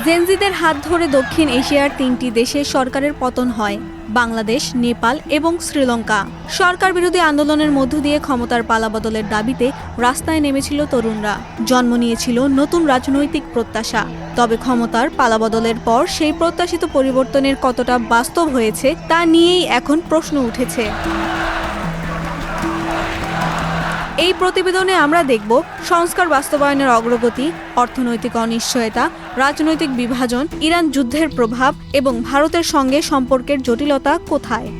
জেনজিদের হাত ধরে দক্ষিণ এশিয়ার 3টি দেশে সরকারের পতন হয়, বাংলাদেশ, নেপাল এবং শ্রীলঙ্কা। সরকার বিরোধী আন্দোলনের মধ্য দিয়ে ক্ষমতার পালাবদলের দাবিতে রাস্তায় নেমেছিল তরুণরা। জন্ম নিয়েছিল নতুন রাজনৈতিক প্রত্যাশা। তবে ক্ষমতার পালাবদলের পর সেই প্রত্যাশিত পরিবর্তনের কতটা বাস্তব হয়েছে তা নিয়েই এখন প্রশ্ন উঠেছে। এই প্রতিবেদনে আমরা দেখব সংস্কার বাস্তবায়নের অগ্রগতি, অর্থনৈতিক অনিশ্চয়তা, রাজনৈতিক বিভাজন, ইরান যুদ্ধের প্রভাব এবং ভারতের সঙ্গে সম্পর্কের জটিলতা কোথায়।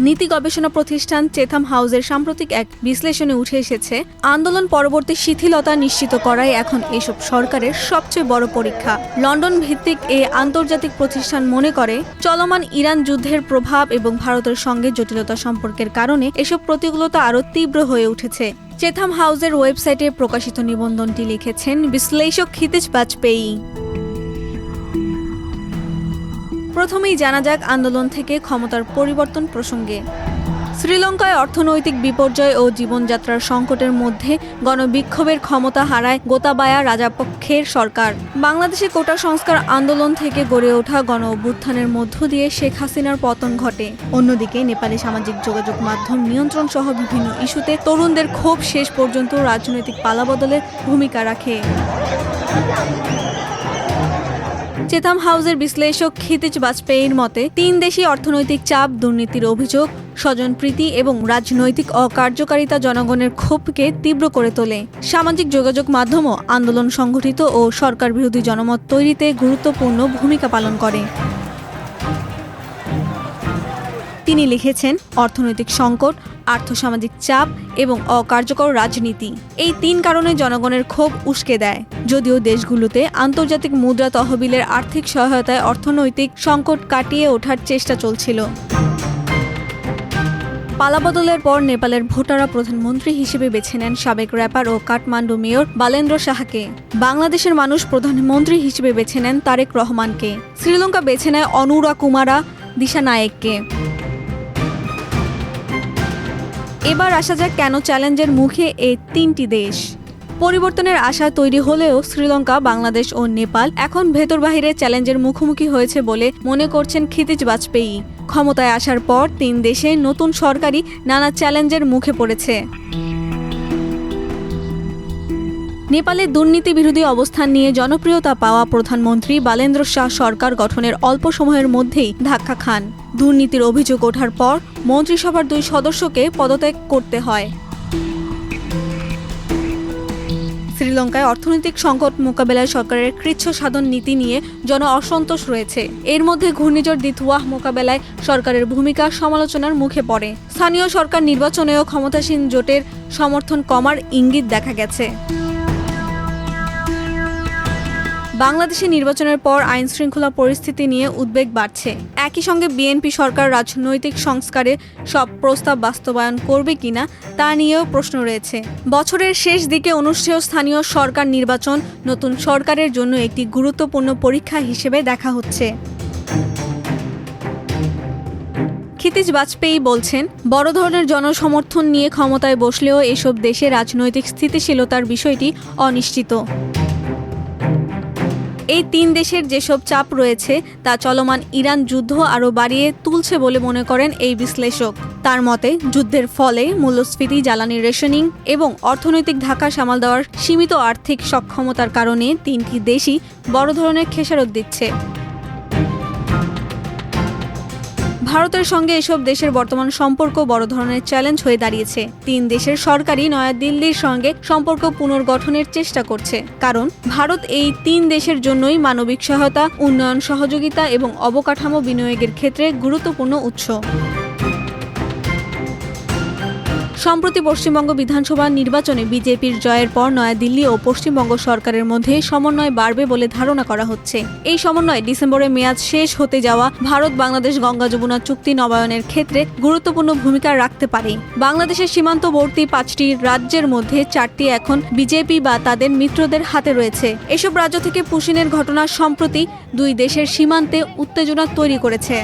নীতি গবেষণা প্রতিষ্ঠান চেথাম হাউসের সাম্প্রতিক এক বিশ্লেষণে উঠে এসেছে, আন্দোলন পরবর্তী শিথিলতা নিশ্চিত করাই এখন এসব সরকারের সবচেয়ে বড় পরীক্ষা। লন্ডন ভিত্তিক এই আন্তর্জাতিক প্রতিষ্ঠান মনে করে, চলমান ইরান যুদ্ধের প্রভাব এবং ভারতের সঙ্গে জটিলতা সম্পর্কের কারণে এসব প্রতিকূলতা আরও তীব্র হয়ে উঠেছে। চেথাম হাউসের ওয়েবসাইটে প্রকাশিত নিবন্ধনটি লিখেছেন বিশ্লেষক ক্ষিতিজ বাজপেয়ী। প্রথমেই জানা যাক আন্দোলন থেকে ক্ষমতার পরিবর্তন প্রসঙ্গে। শ্রীলঙ্কায় অর্থনৈতিক বিপর্যয় ও জীবনযাত্রার সংকটের মধ্যে গণবিক্ষোভের ক্ষমতা হারায় গোতাবায়া রাজাপক্ষের সরকার। বাংলাদেশে কোটা সংস্কার আন্দোলন থেকে গড়ে ওঠা গণ অভ্যুত্থানের মধ্য দিয়ে শেখ হাসিনার পতন ঘটে। অন্যদিকে নেপালে সামাজিক যোগাযোগ মাধ্যম নিয়ন্ত্রণ সহ বিভিন্ন ইস্যুতে তরুণদের ক্ষোভ শেষ পর্যন্ত রাজনৈতিক পালাবদলের ভূমিকা রাখে। চেথাম হাউসের বিশ্লেষক ক্ষিতিজ বাজপেয়ীর মতে, 3 দেশই অর্থনৈতিক চাপ, দুর্নীতির অভিযোগ, স্বজনপ্রীতি এবং রাজনৈতিক অকার্যকারিতা জনগণের ক্ষোভকে তীব্র করে তোলে। সামাজিক যোগাযোগ মাধ্যমও আন্দোলন সংগঠিত ও সরকার বিরোধী জনমত তৈরিতে গুরুত্বপূর্ণ ভূমিকা পালন করে। তিনি লিখেছেন, অর্থনৈতিক সংকট, আর্থসামাজিক চাপ এবং অকার্যকর রাজনীতি, এই 3 কারণে জনগণের ক্ষোভ উস্কে দেয়। যদিও দেশগুলোতে আন্তর্জাতিক মুদ্রা তহবিলের আর্থিক সহায়তায় অর্থনৈতিক সংকট কাটিয়ে ওঠার চেষ্টা চলছিল। পালাবদলের পর নেপালের ভোটাররা প্রধানমন্ত্রী হিসেবে বেছে নেন সাবেক র্যাপার ও কাঠমান্ডু মেয়র বালেন্দ্র শাহকে। বাংলাদেশের মানুষ প্রধানমন্ত্রী হিসেবে বেছে নেন তারেক রহমানকে। শ্রীলঙ্কা বেছে নেয় অনুরাকুমারা দিশানায়েককে। এবার আসা যাক কেন চ্যালেঞ্জের মুখে এই 3টি দেশ। পরিবর্তনের আশা তৈরি হলেও শ্রীলঙ্কা, বাংলাদেশ ও নেপাল এখন ভেতর বাহিরে চ্যালেঞ্জের মুখোমুখি হয়েছে বলে মনে করছেন ক্ষিতিজ বাজপেয়ী। ক্ষমতায় আসার পর 3 দেশে নতুন সরকারই নানা চ্যালেঞ্জের মুখে পড়েছে। নেপালে দুর্নীতি বিরোধী অবস্থান নিয়ে জনপ্রিয়তা পাওয়া প্রধানমন্ত্রী বালেন্দ্র শাহ সরকার গঠনের অল্প সময়ের মধ্যেই ধাক্কা খান। দুর্নীতির অভিযোগ ওঠার পর মন্ত্রিসভার 2 সদস্যকে পদত্যাগ করতে হয়। শ্রীলঙ্কায় অর্থনৈতিক সংকট মোকাবেলায় সরকারের কৃচ্ছ সাধন নীতি নিয়ে জন অসন্তোষ রয়েছে। এর মধ্যে ঘূর্ণিঝড় দিতওয়াহ মোকাবেলায় সরকারের ভূমিকা সমালোচনার মুখে পড়ে। স্থানীয় সরকার নির্বাচনেও ক্ষমতাসীন জোটের সমর্থন কমার ইঙ্গিত দেখা গেছে। বাংলাদেশে নির্বাচনের পর আইন শৃঙ্খলা পরিস্থিতি নিয়ে উদ্বেগ বাড়ছে। একই সঙ্গে বিএনপি সরকার রাজনৈতিক সংস্কারে সব প্রস্তাব বাস্তবায়ন করবে কিনা তা নিয়েও প্রশ্ন রয়েছে। বছরের শেষ দিকে অনুষ্ঠেয় স্থানীয় সরকার নির্বাচন নতুন সরকারের জন্য একটি গুরুত্বপূর্ণ পরীক্ষা হিসেবে দেখা হচ্ছে। ক্ষিতিজ বাজপেয়ী বলছেন, বড় ধরনের জনসমর্থন নিয়ে ক্ষমতায় বসলেও এসব দেশে রাজনৈতিক স্থিতিশীলতার বিষয়টি অনিশ্চিত। এই 3 দেশের যেসব চাপ রয়েছে তা চলমান ইরান যুদ্ধ আরও বাড়িয়ে তুলছে বলে মনে করেন এই বিশ্লেষক। তার মতে, যুদ্ধের ফলে মূল্যস্ফীতি, জ্বালানি রেশনিং এবং অর্থনৈতিক ধাক্কা সামাল দেওয়ার সীমিত আর্থিক সক্ষমতার কারণে 3টি দেশই বড় ধরনের খেসারত দিচ্ছে। ভারতের সঙ্গে এসব দেশের বর্তমান সম্পর্ক বড় ধরনের চ্যালেঞ্জ হয়ে দাঁড়িয়েছে। 3 দেশের সরকারই নয়াদিল্লির সঙ্গে সম্পর্ক পুনর্গঠনের চেষ্টা করছে, কারণ ভারত এই 3 দেশের জন্যই মানবিক সহায়তা, উন্নয়ন সহযোগিতা এবং অবকাঠামো বিনিয়োগের ক্ষেত্রে গুরুত্বপূর্ণ উৎস। সম্প্রতি পশ্চিমবঙ্গ বিধানসভা নির্বাচনে বিজেপির জয়ের পর নয়াদিল্লি ও পশ্চিমবঙ্গ সরকারের মধ্যে সমন্বয় বাড়বে বলে ধারণা করা হচ্ছে। এই সমন্বয় ডিসেম্বরে মেয়াদ শেষ হতে যাওয়া ভারত বাংলাদেশ গঙ্গা যমুনা চুক্তি নবায়নের ক্ষেত্রে গুরুত্বপূর্ণ ভূমিকা রাখতে পারে। বাংলাদেশের সীমান্তবর্তী 5টি রাজ্যের মধ্যে 4টি এখন বিজেপি বা তাদের মিত্রদের হাতে রয়েছে। এসব রাজ্য থেকে পুশিনের ঘটনা সম্প্রতি 2 দেশের সীমান্তে উত্তেজনা তৈরি করেছে।